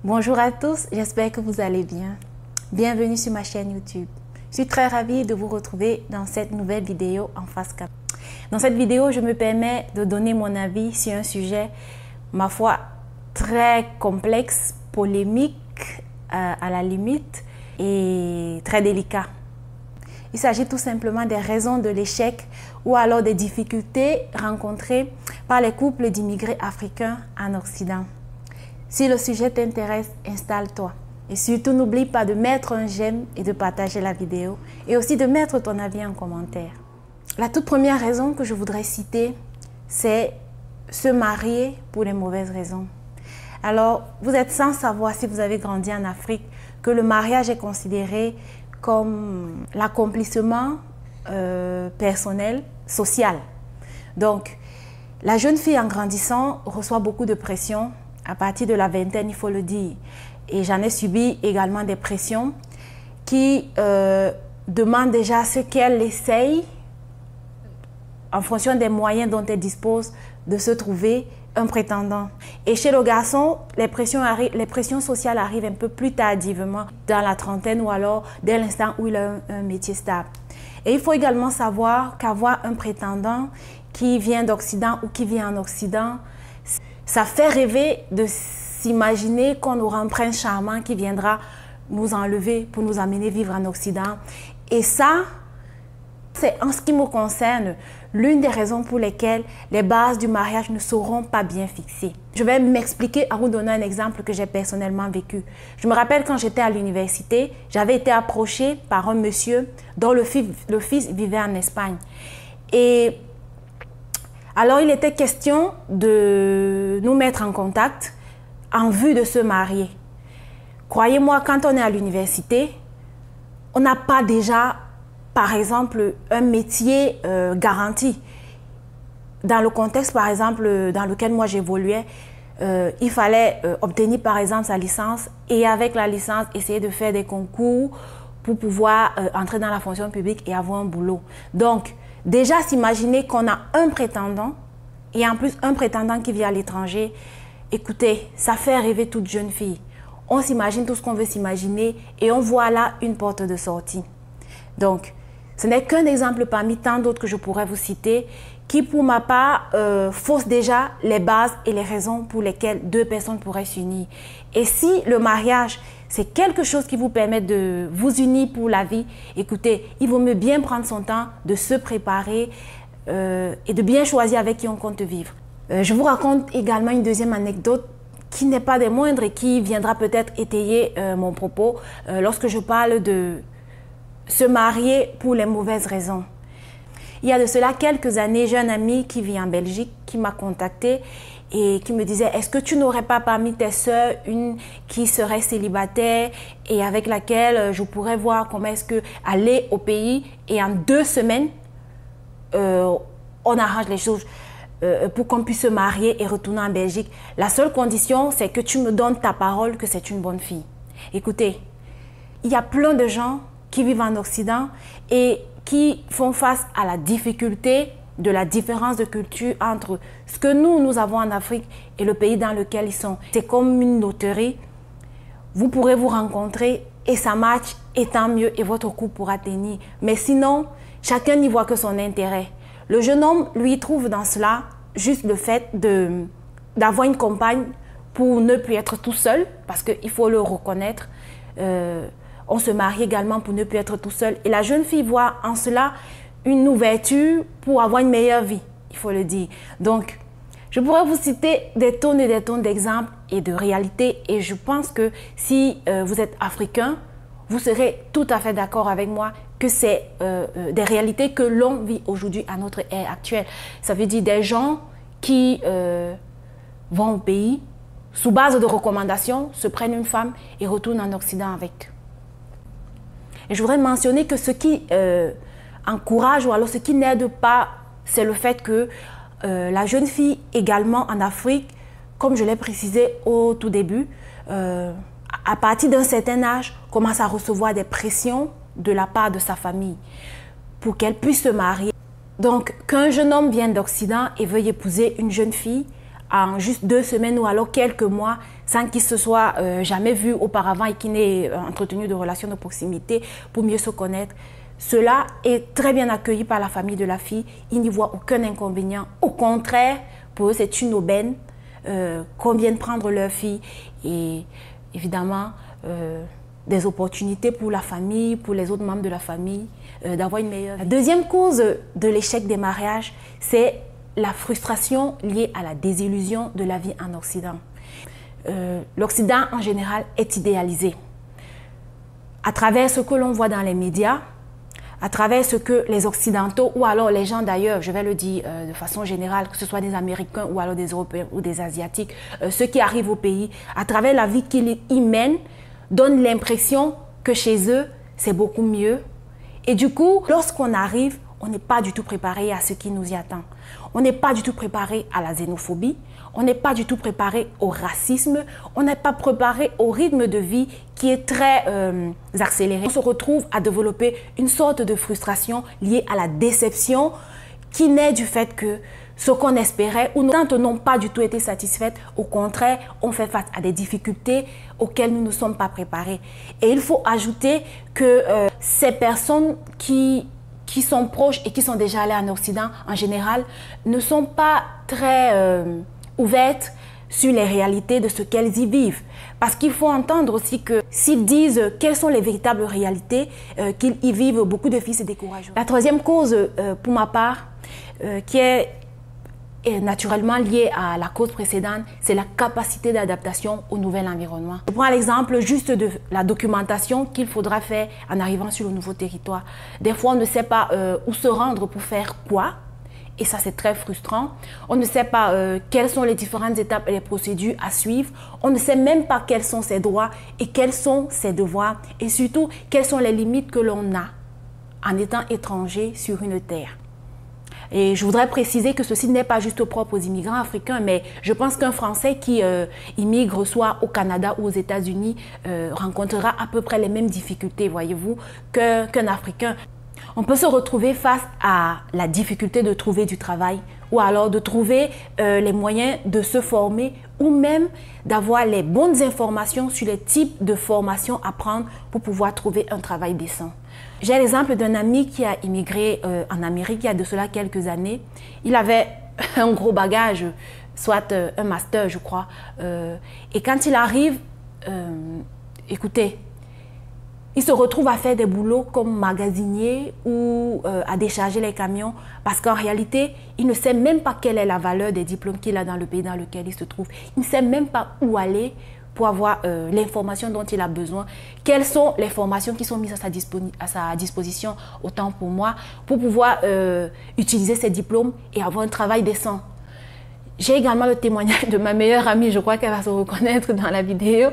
Bonjour à tous, j'espère que vous allez bien. Bienvenue sur ma chaîne YouTube. Je suis très ravie de vous retrouver dans cette nouvelle vidéo en face cam. Dans cette vidéo, je me permets de donner mon avis sur un sujet, ma foi, très complexe, polémique à la limite et très délicat. Il s'agit tout simplement des raisons de l'échec ou alors des difficultés rencontrées par les couples d'immigrés africains en Occident. Si le sujet t'intéresse, installe-toi. Et surtout, n'oublie pas de mettre un j'aime et de partager la vidéo et aussi de mettre ton avis en commentaire. La toute première raison que je voudrais citer, c'est se marier pour les mauvaises raisons. Alors, vous êtes sans savoir, si vous avez grandi en Afrique, que le mariage est considéré comme l'accomplissement personnel, social. Donc, la jeune fille en grandissant reçoit beaucoup de pression à partir de la vingtaine, il faut le dire. Et j'en ai subi également des pressions qui demandent déjà ce qu'elle essaye, en fonction des moyens dont elle dispose, de se trouver un prétendant. Et chez le garçon, les pressions sociales arrivent un peu plus tardivement, dans la trentaine ou alors dès l'instant où il a un métier stable. Et il faut également savoir qu'avoir un prétendant qui vient d'Occident ou qui vient en Occident, ça fait rêver de s'imaginer qu'on aura un prince charmant qui viendra nous enlever pour nous amener vivre en Occident. Et ça, c'est en ce qui me concerne l'une des raisons pour lesquelles les bases du mariage ne seront pas bien fixées. Je vais m'expliquer en vous donnant un exemple que j'ai personnellement vécu. Je me rappelle quand j'étais à l'université, j'avais été approchée par un monsieur dont le fils vivait en Espagne. Et alors, il était question de nous mettre en contact en vue de se marier. Croyez-moi, quand on est à l'université, on n'a pas déjà, par exemple, un métier garanti. Dans le contexte, par exemple, dans lequel moi j'évoluais, il fallait obtenir, par exemple, sa licence et avec la licence, essayer de faire des concours pour pouvoir entrer dans la fonction publique et avoir un boulot. Donc, déjà, s'imaginer qu'on a un prétendant et en plus un prétendant qui vit à l'étranger, écoutez, ça fait rêver toute jeune fille. On s'imagine tout ce qu'on veut s'imaginer et on voit là une porte de sortie. Donc, ce n'est qu'un exemple parmi tant d'autres que je pourrais vous citer qui, pour ma part, fausse déjà les bases et les raisons pour lesquelles deux personnes pourraient s'unir. Et si le mariage, c'est quelque chose qui vous permet de vous unir pour la vie, écoutez, il vaut mieux bien prendre son temps de se préparer et de bien choisir avec qui on compte vivre. Je vous raconte également une deuxième anecdote qui n'est pas des moindres et qui viendra peut-être étayer mon propos lorsque je parle de se marier pour les mauvaises raisons. Il y a de cela quelques années, j'ai un ami qui vit en Belgique qui m'a contacté et qui me disait « Est-ce que tu n'aurais pas parmi tes sœurs une qui serait célibataire et avec laquelle je pourrais voir comment est-ce que aller au pays et en 2 semaines, on arrange les choses pour qu'on puisse se marier et retourner en Belgique. La seule condition, c'est que tu me donnes ta parole que c'est une bonne fille. » Écoutez, il y a plein de gens qui vivent en Occident et qui font face à la difficulté de la différence de culture entre ce que nous avons en Afrique et le pays dans lequel ils sont. C'est comme une loterie. Vous pourrez vous rencontrer et ça match et tant mieux et votre couple pourra tenir. Mais sinon, chacun n'y voit que son intérêt. Le jeune homme, lui, trouve dans cela juste le fait d'avoir une compagne pour ne plus être tout seul, parce qu'il faut le reconnaître. On se marie également pour ne plus être tout seul. Et la jeune fille voit en cela une ouverture pour avoir une meilleure vie, il faut le dire. Donc, je pourrais vous citer des tonnes et des tonnes d'exemples et de réalités. Et je pense que si vous êtes africain, vous serez tout à fait d'accord avec moi que c'est des réalités que l'on vit aujourd'hui à notre ère actuelle. Ça veut dire des gens qui vont au pays, sous base de recommandations, se prennent une femme et retournent en Occident avec. Et je voudrais mentionner que ce qui encourage ou alors ce qui n'aide pas, c'est le fait que la jeune fille également en Afrique, comme je l'ai précisé au tout début, à partir d'un certain âge, commence à recevoir des pressions de la part de sa famille pour qu'elle puisse se marier. Donc, qu'un jeune homme vienne d'Occident et veuille épouser une jeune fille en juste 2 semaines ou alors quelques mois, sans qu'ils se soient jamais vus auparavant et qu'ils n'aient entretenu de relations de proximité pour mieux se connaître. Cela est très bien accueilli par la famille de la fille. Ils n'y voient aucun inconvénient. Au contraire, pour eux, c'est une aubaine qu'on vienne prendre leur fille. Et évidemment, des opportunités pour la famille, pour les autres membres de la famille, d'avoir une meilleure vie. La deuxième cause de l'échec des mariages, c'est la frustration liée à la désillusion de la vie en Occident. L'Occident, en général, est idéalisé. À travers ce que l'on voit dans les médias, à travers ce que les Occidentaux, ou alors les gens d'ailleurs, je vais le dire de façon générale, que ce soit des Américains ou alors des Européens ou des Asiatiques, ceux qui arrivent au pays, à travers la vie qu'ils y mènent, donnent l'impression que chez eux, c'est beaucoup mieux. Et du coup, lorsqu'on arrive, on n'est pas du tout préparé à ce qui nous y attend. On n'est pas du tout préparé à la xénophobie, on n'est pas du tout préparé au racisme, on n'est pas préparé au rythme de vie qui est très accéléré. On se retrouve à développer une sorte de frustration liée à la déception qui naît du fait que ce qu'on espérait ou nos attentes n'ont pas du tout été satisfaites. Au contraire, on fait face à des difficultés auxquelles nous ne sommes pas préparés. Et il faut ajouter que ces personnes qui sont proches et qui sont déjà allées en Occident, en général, ne sont pas très ouvertes sur les réalités de ce qu'elles y vivent. Parce qu'il faut entendre aussi que s'ils disent quelles sont les véritables réalités, qu'ils y vivent, beaucoup de filles se découragent. La troisième cause, pour ma part, qui est naturellement liée à la cause précédente, c'est la capacité d'adaptation au nouvel environnement. Je prends l'exemple juste de la documentation qu'il faudra faire en arrivant sur le nouveau territoire. Des fois, on ne sait pas où se rendre pour faire quoi. Et ça, c'est très frustrant. On ne sait pas quelles sont les différentes étapes et les procédures à suivre. On ne sait même pas quels sont ses droits et quels sont ses devoirs. Et surtout, quelles sont les limites que l'on a en étant étranger sur une terre. Et je voudrais préciser que ceci n'est pas juste propre aux immigrants africains, mais je pense qu'un Français qui immigre soit au Canada ou aux États-Unis rencontrera à peu près les mêmes difficultés, voyez-vous, qu'un Africain. On peut se retrouver face à la difficulté de trouver du travail ou alors de trouver les moyens de se former ou même d'avoir les bonnes informations sur les types de formations à prendre pour pouvoir trouver un travail décent. J'ai l'exemple d'un ami qui a immigré en Amérique il y a de cela quelques années. Il avait un gros bagage, soit un master je crois. Et quand il arrive, écoutez, il se retrouve à faire des boulots comme magasinier ou à décharger les camions parce qu'en réalité, il ne sait même pas quelle est la valeur des diplômes qu'il a dans le pays dans lequel il se trouve. Il ne sait même pas où aller pour avoir l'information dont il a besoin. Quelles sont les formations qui sont mises à sa disposition, autant pour moi, pour pouvoir utiliser ces diplômes et avoir un travail décent. J'ai également le témoignage de ma meilleure amie, je crois qu'elle va se reconnaître dans la vidéo,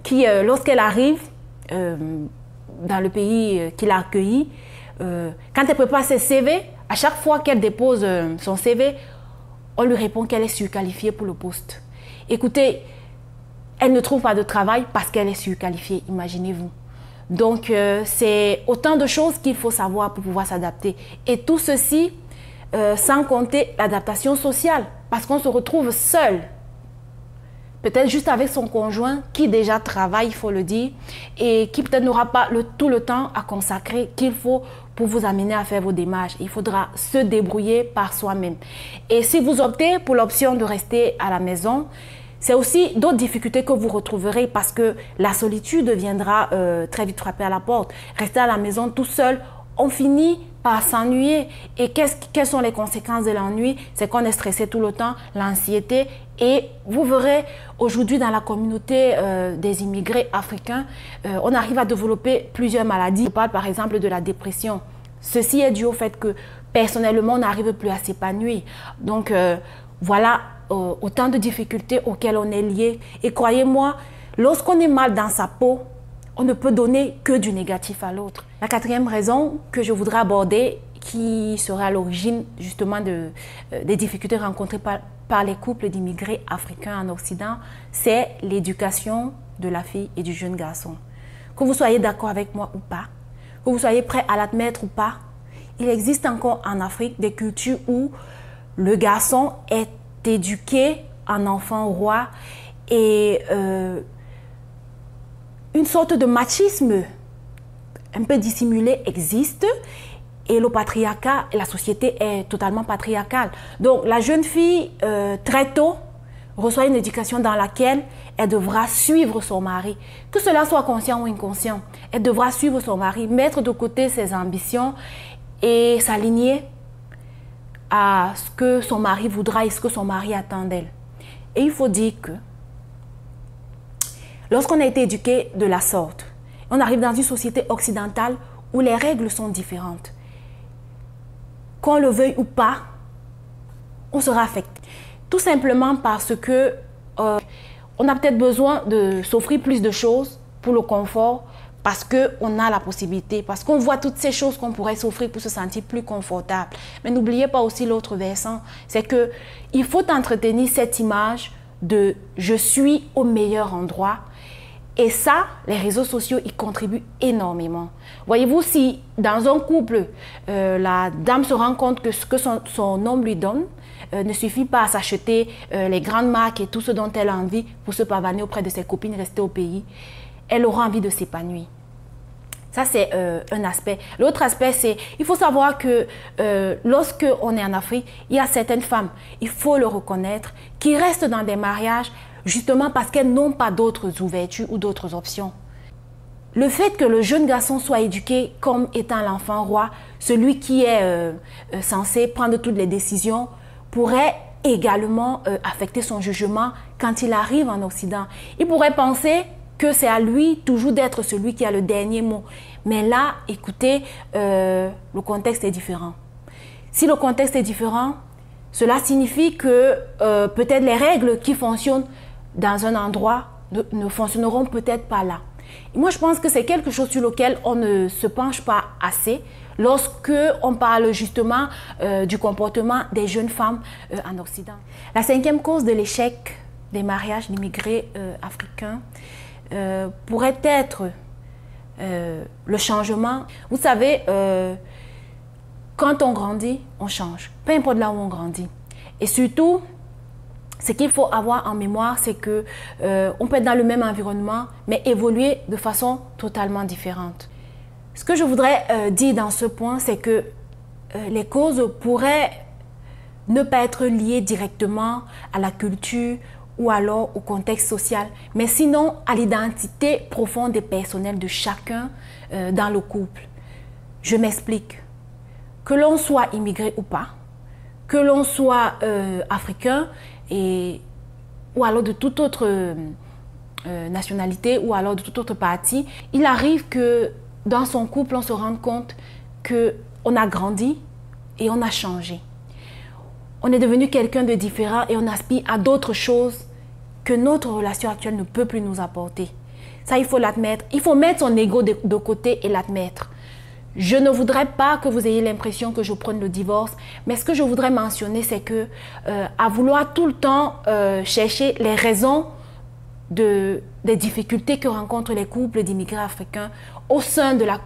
qui, lorsqu'elle arrive, dans le pays qu'il a accueilli, quand elle prépare ses CV, à chaque fois qu'elle dépose son CV, on lui répond qu'elle est surqualifiée pour le poste. Écoutez, elle ne trouve pas de travail parce qu'elle est surqualifiée, imaginez-vous. Donc, c'est autant de choses qu'il faut savoir pour pouvoir s'adapter. Et tout ceci, sans compter l'adaptation sociale, parce qu'on se retrouve seul. Peut-être juste avec son conjoint qui déjà travaille, il faut le dire, et qui peut-être n'aura pas tout le temps à consacrer qu'il faut pour vous amener à faire vos démarches. Il faudra se débrouiller par soi-même. Et si vous optez pour l'option de rester à la maison, c'est aussi d'autres difficultés que vous retrouverez parce que la solitude viendra très vite frapper à la porte. Rester à la maison tout seul, on finit par s'ennuyer. Et quelles sont les conséquences de l'ennui? C'est qu'on est stressé tout le temps, l'anxiété. Et vous verrez aujourd'hui dans la communauté des immigrés africains, on arrive à développer plusieurs maladies. Je parle par exemple de la dépression. Ceci est dû au fait que personnellement, on n'arrive plus à s'épanouir. Donc voilà autant de difficultés auxquelles on est lié. Et croyez-moi, lorsqu'on est mal dans sa peau, on ne peut donner que du négatif à l'autre. La quatrième raison que je voudrais aborder, qui serait à l'origine justement des difficultés rencontrées par les couples d'immigrés africains en Occident, c'est l'éducation de la fille et du jeune garçon. Que vous soyez d'accord avec moi ou pas, que vous soyez prêt à l'admettre ou pas, il existe encore en Afrique des cultures où le garçon est éduqué en enfant roi et une sorte de machisme un peu dissimulé existe et le patriarcat, la société est totalement patriarcale. Donc la jeune fille, très tôt, reçoit une éducation dans laquelle elle devra suivre son mari. Que cela soit conscient ou inconscient, elle devra suivre son mari, mettre de côté ses ambitions et s'aligner à ce que son mari voudra et ce que son mari attend d'elle. Et il faut dire que lorsqu'on a été éduqué de la sorte, on arrive dans une société occidentale où les règles sont différentes. Qu'on le veuille ou pas, on sera affecté. Tout simplement parce que on a peut-être besoin de s'offrir plus de choses pour le confort, parce qu'on a la possibilité, parce qu'on voit toutes ces choses qu'on pourrait s'offrir pour se sentir plus confortable. Mais n'oubliez pas aussi l'autre versant, c'est qu'il faut entretenir cette image de « je suis au meilleur endroit ». Et ça, les réseaux sociaux y contribuent énormément. Voyez-vous, si dans un couple, la dame se rend compte que ce que son homme lui donne ne suffit pas à s'acheter les grandes marques et tout ce dont elle a envie pour se pavaner auprès de ses copines restées au pays, elle aura envie de s'épanouir. Ça, c'est un aspect. L'autre aspect, c'est il faut savoir que lorsque on est en Afrique, il y a certaines femmes, il faut le reconnaître, qui restent dans des mariages justement parce qu'elles n'ont pas d'autres ouvertures ou d'autres options. Le fait que le jeune garçon soit éduqué comme étant l'enfant roi, celui qui est censé prendre toutes les décisions, pourrait également affecter son jugement quand il arrive en Occident. Il pourrait penser que c'est à lui toujours d'être celui qui a le dernier mot. Mais là, écoutez, le contexte est différent. Si le contexte est différent, cela signifie que peut-être les règles qui fonctionnent dans un endroit ne fonctionneront peut-être pas là. Et moi, je pense que c'est quelque chose sur lequel on ne se penche pas assez lorsque on parle justement du comportement des jeunes femmes en Occident. La cinquième cause de l'échec des mariages d'immigrés africains pourrait être le changement. Vous savez, quand on grandit, on change. Peu importe là où on grandit. Et surtout, ce qu'il faut avoir en mémoire, c'est que on peut être dans le même environnement, mais évoluer de façon totalement différente. Ce que je voudrais dire dans ce point, c'est que les causes pourraient ne pas être liées directement à la culture ou alors au contexte social, mais sinon à l'identité profonde et personnelle de chacun dans le couple. Je m'explique. Que l'on soit immigré ou pas, que l'on soit africain ou alors de toute autre nationalité ou alors de toute autre partie, il arrive que dans son couple, on se rende compte qu'on a grandi et on a changé. On est devenu quelqu'un de différent et on aspire à d'autres choses que notre relation actuelle ne peut plus nous apporter. Ça, il faut l'admettre. Il faut mettre son ego de côté et l'admettre. Je ne voudrais pas que vous ayez l'impression que je prenne le divorce, mais ce que je voudrais mentionner, c'est que à vouloir tout le temps chercher les raisons des difficultés que rencontrent les couples d'immigrés africains au sein de la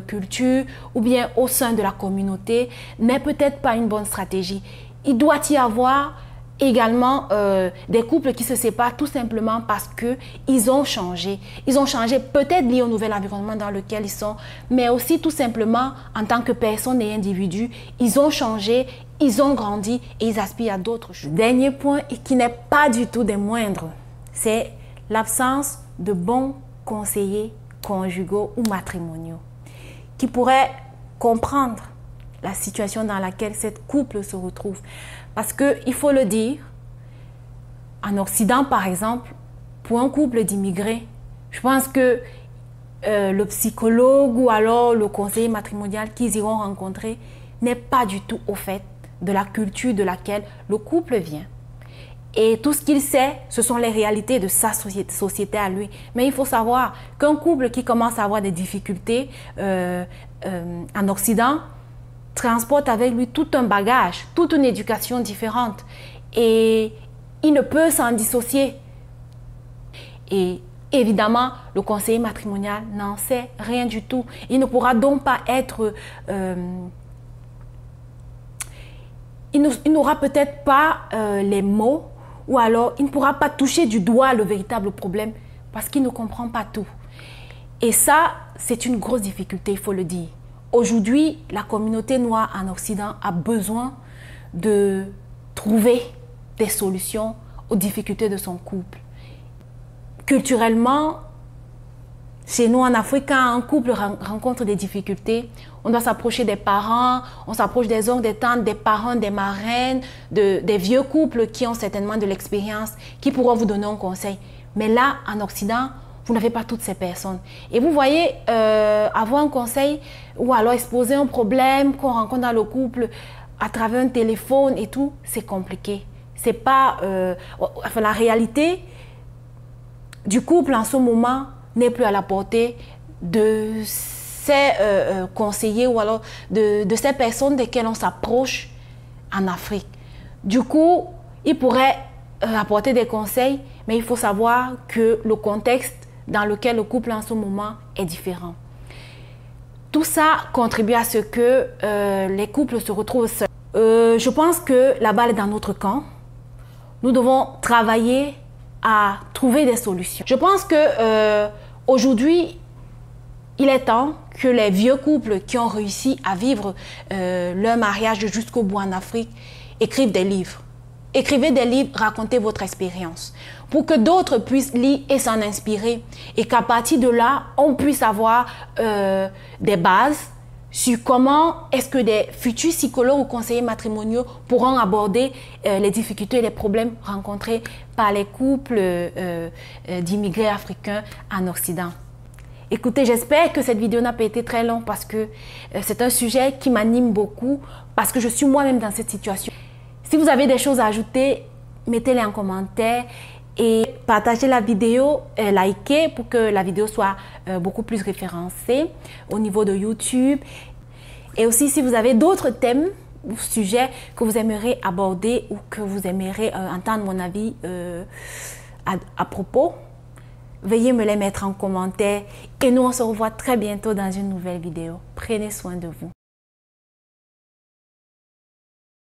culture ou bien au sein de la communauté n'est peut-être pas une bonne stratégie. Il doit y avoir également des couples qui se séparent tout simplement parce qu'ils ont changé. Ils ont changé peut-être lié au nouvel environnement dans lequel ils sont, mais aussi tout simplement en tant que personne et individu, ils ont changé, ils ont grandi et ils aspirent à d'autres choses. Dernier point et qui n'est pas du tout des moindres, c'est l'absence de bons conseillers conjugaux ou matrimoniaux qui pourraient comprendre la situation dans laquelle cette couple se retrouve. Parce qu'il faut le dire, en Occident par exemple, pour un couple d'immigrés, je pense que le psychologue ou alors le conseiller matrimonial qu'ils iront rencontrer n'est pas du tout au fait de la culture de laquelle le couple vient. Et tout ce qu'il sait, ce sont les réalités de sa société à lui. Mais il faut savoir qu'un couple qui commence à avoir des difficultés en Occident transporte avec lui tout un bagage, toute une éducation différente. Et il ne peut s'en dissocier. Et évidemment, le conseiller matrimonial n'en sait rien du tout. Il ne pourra donc pas être... il n'aura peut-être pas les mots ou alors il ne pourra pas toucher du doigt le véritable problème parce qu'il ne comprend pas tout. Et ça, c'est une grosse difficulté, il faut le dire. Aujourd'hui, la communauté noire en Occident a besoin de trouver des solutions aux difficultés de son couple. Culturellement, chez nous en Afrique, quand un couple rencontre des difficultés, on doit s'approcher des parents, on s'approche des oncles, des tantes, des parents, des marraines, des vieux couples qui ont certainement de l'expérience, qui pourront vous donner un conseil. Mais là, en Occident, vous n'avez pas toutes ces personnes. Et vous voyez, avoir un conseil ou alors exposer un problème qu'on rencontre dans le couple à travers un téléphone et tout, c'est compliqué. C'est pas... la réalité du couple en ce moment n'est plus à la portée de ces conseillers ou alors de ces personnes desquelles on s'approche en Afrique. Du coup, ils pourraient apporter des conseils, mais il faut savoir que le contexte dans lequel le couple en ce moment est différent. Tout ça contribue à ce que les couples se retrouvent seuls. Je pense que la balle est dans notre camp. Nous devons travailler à trouver des solutions. Je pense que aujourd'hui, il est temps que les vieux couples qui ont réussi à vivre leur mariage jusqu'au bout en Afrique écrivent des livres. Écrivez des livres, racontez votre expérience pour que d'autres puissent lire et s'en inspirer et qu'à partir de là, on puisse avoir des bases sur comment est-ce que des futurs psychologues ou conseillers matrimoniaux pourront aborder les difficultés et les problèmes rencontrés par les couples d'immigrés africains en Occident. Écoutez, j'espère que cette vidéo n'a pas été très longue parce que c'est un sujet qui m'anime beaucoup, parce que je suis moi-même dans cette situation. Si vous avez des choses à ajouter, mettez-les en commentaire et partagez la vidéo, likez pour que la vidéo soit beaucoup plus référencée au niveau de YouTube. Et aussi, si vous avez d'autres thèmes ou sujets que vous aimeriez aborder ou que vous aimeriez entendre mon avis à propos, veuillez me les mettre en commentaire. Et nous, on se revoit très bientôt dans une nouvelle vidéo. Prenez soin de vous.